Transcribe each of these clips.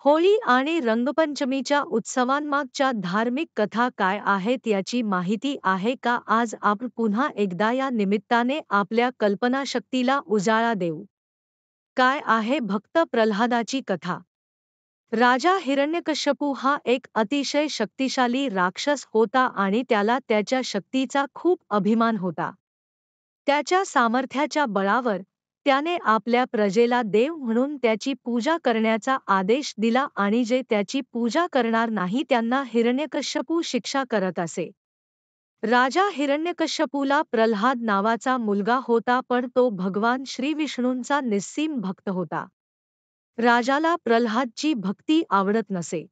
होळी आणि रंगपंचमीच्या उत्सवांमागच्या धार्मिक कथा काय आहेत याची माहिती आहे का? आज आपण पुन्हा एकदा या निमित्ताने आपल्या कल्पनाशक्तीला उजाळा देऊ. काय आहे भक्त प्रल्हादाची कथा? राजा हिरण्यकश्यपू हा एक अतिशय शक्तिशाली राक्षस होता आणि त्याला त्याच्या शक्तीचा खूप अभिमान होता. त्याच्या सामर्थ्याच्या बळावर त्याने आपल्या प्रजेला देव म्हणून त्याची पूजा करण्याचा आदेश दिला आणि जे त्याची पूजा करणार नाही त्यांना हिरण्यकश्यपू शिक्षा करत असे. राजा हिरण्यकश्यपूला प्रल्हाद नावाचा मुलगा होता पण तो भगवान श्रीविष्णूंचा निस्सीम भक्त होता. राजाला प्रल्हादची भक्ती आवडत नसे.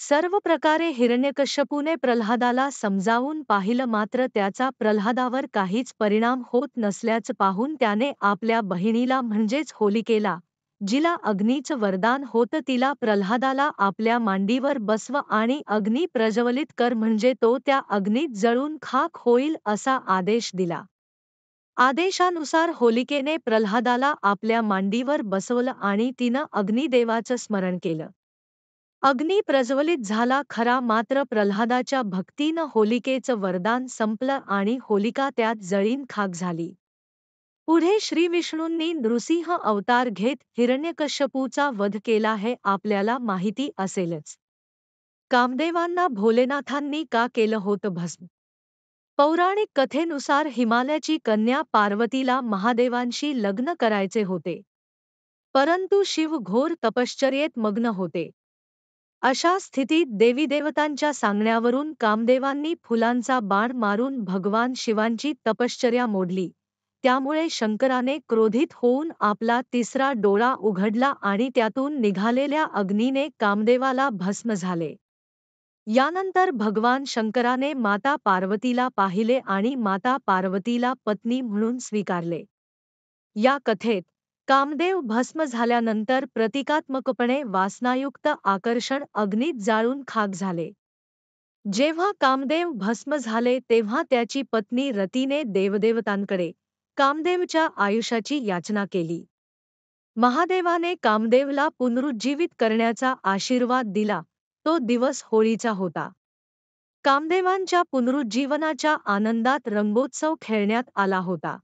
सर्व प्रकारे हिरण्यकश्यपूने प्रल्हादाला समजावून पाहिलं मात्र त्याचा प्रल्हादावर काहीच परिणाम होत नसल्याचं पाहून त्याने आपल्या बहिणीला म्हणजेच होलिकेला, जिला अग्नीचं वरदान होतं तिला प्रल्हादाला आपल्या मांडीवर बसव आणि अग्नी प्रज्वलित कर म्हणजे तो त्या अग्नीत जळून खाक होईल असा आदेश दिला. आदेशानुसार होलिकेने प्रल्हादाला आपल्या मांडीवर बसवलं आणि तिनं अग्निदेवाचं स्मरण केलं. अग्नी प्रज्वलित झाला खरा मात्र प्रल्हादाच्या भक्तीनं होलिकेचं वरदान संपलं आणि होलिका त्यात जळीन खाक झाली. पुढे श्रीविष्णूंनी नृसिंह अवतार घेत हिरण्यकश्यपूचा वध केला हे आपल्याला माहिती असेलच. कामदेवांना भोलेनाथांनी का केलं होतं भस्म? पौराणिक कथेनुसार हिमालयाची कन्या पार्वतीला महादेवांशी लग्न करायचे होते. परंतु शिव घोर तपश्चर्येत मग्न होते. अशा स्थितीत देवीदेवतांच्या सांगण्यावरून कामदेवांनी फुलांचा बाण मारून भगवान शिवांची तपश्चर्या मोडली. त्यामुळे शंकराने क्रोधित होऊन आपला तिसरा डोळा उघडला आणि त्यातून निघालेल्या अग्नीने कामदेवाला भस्म झाले. यानंतर भगवान शंकराने माता पार्वतीला पाहिले आणि माता पार्वतीला पत्नी म्हणून स्वीकारले. या कथेत कामदेव भस्म झाल्यानंतर प्रतिकात्मकपणे वासनायुक्त आकर्षण अग्नीत जाळून खाक झाले. जेव्हा कामदेव भस्म झाले तेव्हा त्याची पत्नी रतीने देवदेवतांकडे कामदेवच्या आयुष्याची याचना केली. महादेवाने कामदेवला पुनरुज्जीवित करण्याचा आशीर्वाद दिला. तो दिवस होळीचा होता. कामदेवांच्या पुनरुज्जीवनाच्या आनंदात रंगोत्सव खेळण्यात आला होता.